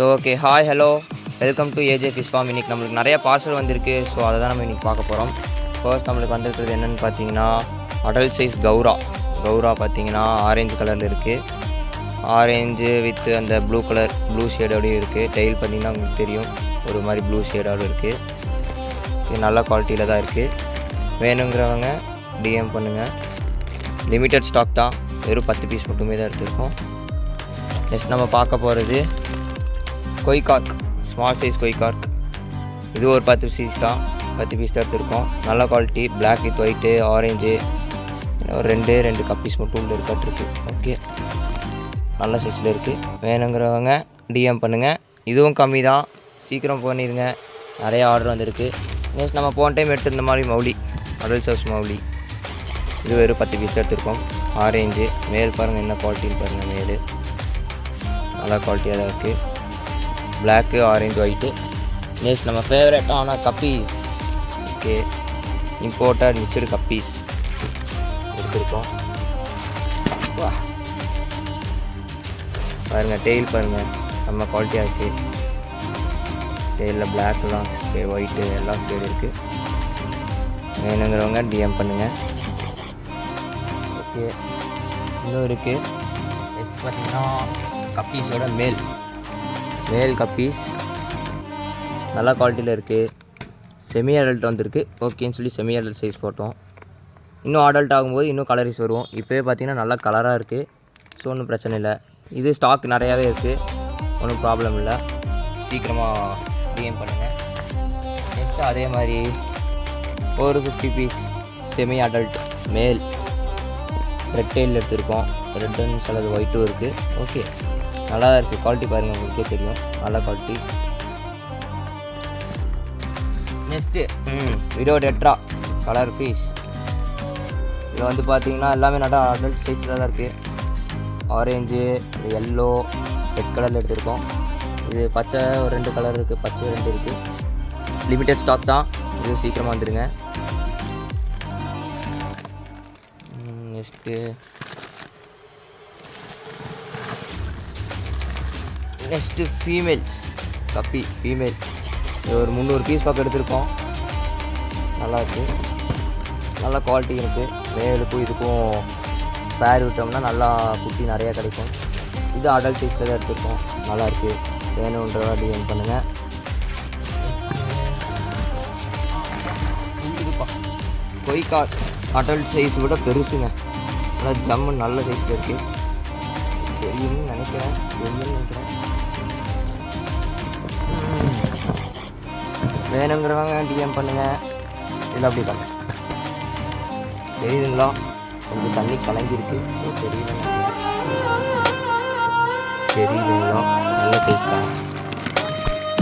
So okay, hi hello, welcome to AJ fish farm. இன்றைக்கி நம்மளுக்கு நிறைய பார்சல் வந்திருக்கு. ஸோ அதை தான் நம்ம இன்றைக்கி பார்க்க போகிறோம். ஃபர்ஸ்ட் நம்மளுக்கு வந்திருக்கிறது என்னென்னு பார்த்தீங்கன்னா அடல்ட் சைஸ் கௌரா பார்த்தீங்கன்னா ஆரஞ்சு கலரில் இருக்குது. ஆரஞ்சு வித் அந்த ப்ளூ ஷேடோடையும் இருக்குது. டெயில் பார்த்தீங்கன்னா உங்களுக்கு தெரியும், ஒரு மாதிரி ப்ளூ ஷேடோடு இருக்குது. இது நல்ல குவாலிட்டியில் தான் இருக்குது. வேணுங்கிறவங்க டிஎம் பண்ணுங்கள். லிமிட்டட் ஸ்டாக் தான், வெறும் 10 பீஸ் மட்டுமே தான் எடுத்துருக்கோம். நெக்ஸ்ட் நம்ம பார்க்க போகிறது கொய்கார்க், ஸ்மால் சைஸ் கொய்கார்க். இது ஒரு 10 பீஸ் தான் எடுத்துருக்கோம். நல்ல quality, black with white, orange, ஒரு ரெண்டு கப்பீஸ் மட்டும் உள்ள இருக்காட்டிருக்கு. ஓகே, நல்ல சைஸில் இருக்குது. வேணுங்கிறவங்க டிஎம் பண்ணுங்கள். இதுவும் கம்மி தான், சீக்கிரம் பண்ணிடுங்க. நிறைய ஆர்டர் வந்திருக்கு. நெக்ஸ்ட் நம்ம போன டைம் எடுத்திருந்த மாதிரி மௌலி, அடல்ட் சைஸ் மௌலி. இது வெறும் 10 பீஸ் எடுத்துருக்கோம். ஆரஞ்சு மேல் பாருங்கள், என்ன குவாலிட்டின்னு பாருங்கள். மேல் நல்லா குவாலிட்டியாக தான் இருக்குது. Block, orange, white. நெக்ஸ்ட் நம்ம ஃபேவரட்டான guppies. Okay, imported mixed guppies எடுத்துருக்கோம். பாருங்கள், டெயில் பாருங்கள், செம்ம குவாலிட்டியாக இருக்குது. டெயிலில் பிளாக்லாம் ஒயிட்டு எல்லா ஸ்டேடு இருக்குது. வேணுங்கிறவங்க டிஎம் பண்ணுங்கள். ஓகே, இன்னும் இருக்குது. நெக்ஸ்ட் பார்த்திங்கன்னா கப்பீஸோட மேல் கப்பீஸ் நல்லா குவாலிட்டியில் இருக்குது. செமி அடல்ட் வந்திருக்கு. ஓகேன்னு சொல்லி செமி அடல்ட் சைஸ் போட்டோம். இன்னும் அடல்ட் ஆகும்போது இன்னும் கலரிஸ் வருவோம். இப்போவே பார்த்திங்கன்னா நல்லா கலராக இருக்குது. ஸோ ஒன்றும் பிரச்சனை இல்லை. இது ஸ்டாக் நிறையாவே இருக்குது, ஒன்றும் ப்ராப்ளம் இல்லை. சீக்கிரமாக டிஎம் பண்ணுங்கள். நெக்ஸ்ட்டு அதே மாதிரி ஒரு 50 பீஸ் செமி அடல்ட் மேல் ரெட் டெயில் எடுத்துருக்கோம். ரெட்டுன்னு சிலது ஒயிட்டும் இருக்குது. ஓகே, நல்லா தான் இருக்குது. குவாலிட்டி பாருங்கள், உங்களுக்கே தெரியும், நல்ல quality. Next widow tetra colour fish. இதில் வந்து பார்த்திங்கன்னா எல்லாமே நல்லா அடல்ட் சைஸில் தான் இருக்குது. ஆரஞ்சு, எல்லோ, ரெட் கலரில் எடுத்துருக்கோம். இது பச்சை ஒரு 2 கலர் இருக்குது, பச்சை 2 இருக்குது. லிமிட்டட் ஸ்டாக் தான், இது சீக்கிரமாக வந்துடுங்க. நெக்ஸ்ட்டு ஃபீமேல்ஸ் கப்பி ஃபீமேல். இது ஒரு 300 பீஸ் பக்கம் எடுத்துருக்கோம். நல்லாயிருக்கு, நல்ல குவாலிட்டி இருக்குது. மேலுக்கும் இதுக்கும் பேர் விட்டோம்னா நல்லா குட்டி நிறையா கிடைக்கும். இது அடல்ட் சைஸில் தான் எடுத்துருக்கோம். நல்லாயிருக்கு. வேணுன்றதா டிஎம் பண்ணுங்கள். கொய்கார்க் அடல்ட் சைஸ் விட பெருசுங்க. நல்லா ஜம்மு நல்ல சைஸில் இருக்குது. தெரியும்னு நினைக்கிறேன். வேணுங்கிறவங்க டிஎம் பண்ணுங்கள். இல்லை அப்படி பண்ண தெரியுதுங்களா, கொஞ்சம் தண்ணி கலங்கியிருக்கு. ஸோ தெரியுதுங்களா, நல்ல சைஸ் தான்.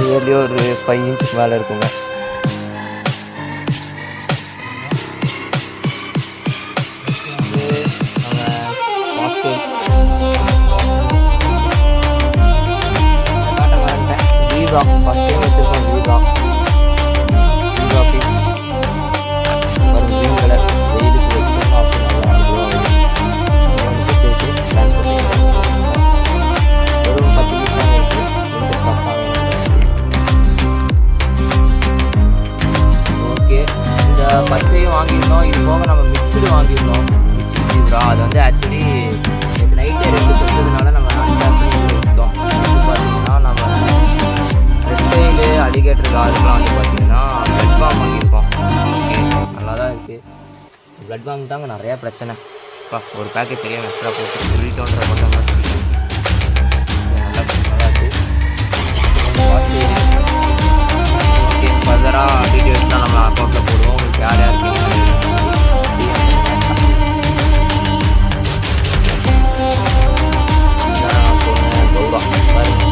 நியர்லி ஒரு 5 இன்ச்சுக்கு மேலே இருக்குங்க. ஜீப்ரா ஃபஸ்ட் டைம் எடுத்துருக்கோம். ஜீப்ரா பீஸ் ஒரு க்ரீன் கலர். வெயிலுக்கு வச்சோம்னா அப்படி நல்லா ஒரு 10 பீஸ் தான் இருக்குது. ஓகே, இந்த பச்சையும் வாங்கியிருந்தோம். இது போக நம்ம மிக்சடு வாங்கியிருந்தோம், மிக்சடு ஜீப்ரா. அது வந்து ஆக்சுவலி நேற்று நைட்டே 2 சொல்கிறதுனால நம்ம அன்பாக் பண்ணி எடுத்தோம். இது பார்த்தீங்கன்னா நம்ம ரெட்டைலு அலிகேட்டர் காருக்கெலாம் வந்து பார்த்திங்கன்னா ப்ளட் பாம் வாங்கியிருக்கோம். ஓகே, நல்லா தான் இருக்குது. ப்ளட் பாம் தாங்க நிறையா பிரச்சனை. ஒரு பேக்கெட் தெரியாமல் எக்ஸ்ட்ரா போட்டு சொல்லிட்டோன்ற போட்ட மாதிரி நல்லா இருக்குது. ஓகே, ஃபர்தராக டீட்டெயில்ஸ்லாம் நம்ம அக்கௌண்ட்டில் போடுவோம். உங்களுக்கு யார் யாருக்கு கௌரா பாருங்க.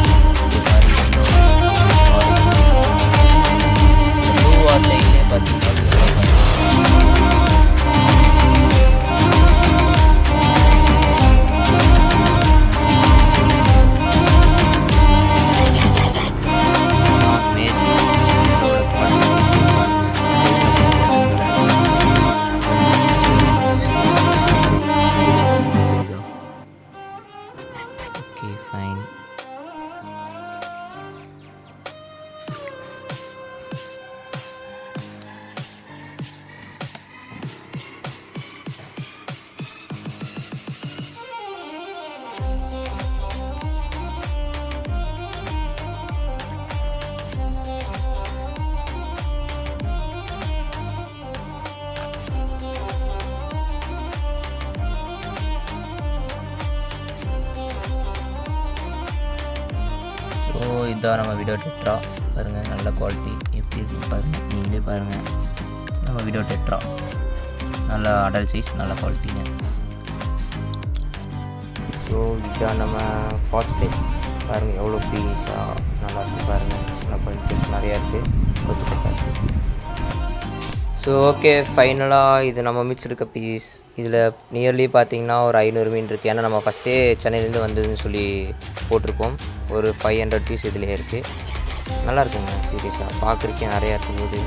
இதுதான் நம்ம வீடியோ டெட்ரா பாருங்கள், நல்ல குவாலிட்டி எப்படி இருக்குது பாருங்கள், நீங்களே பாருங்கள். நம்ம வீடியோ டெட்ரா நல்ல அடல்ட் சைஸ், நல்ல குவாலிட்டிங்க. ஸோ இதுதான் நம்ம ஃபாஸ்ட் பாருங்கள், எவ்வளோ பீஸாக நல்லா இருக்குது பாருங்கள். நல்ல குவாலிட்டிஸ் நிறையா இருக்குது, கொத்து இருக்குது. ஸோ ஓகே, ஃபைனலாக இது நம்ம மிச்சிருக்க பீஸ். இதில் நியர்லி பார்த்திங்கன்னா ஒரு 500 மீன் இருக்குது. ஏன்னா நம்ம ஃபஸ்ட்டே சென்னையிலேருந்து வந்ததுன்னு சொல்லி போட்டிருக்கோம். ஒரு 500 பீஸ் இதில் இருக்குது. நல்லா இருக்குங்க, சீரியஸாக பார்க்குறக்கே நிறையா இருக்கும்போது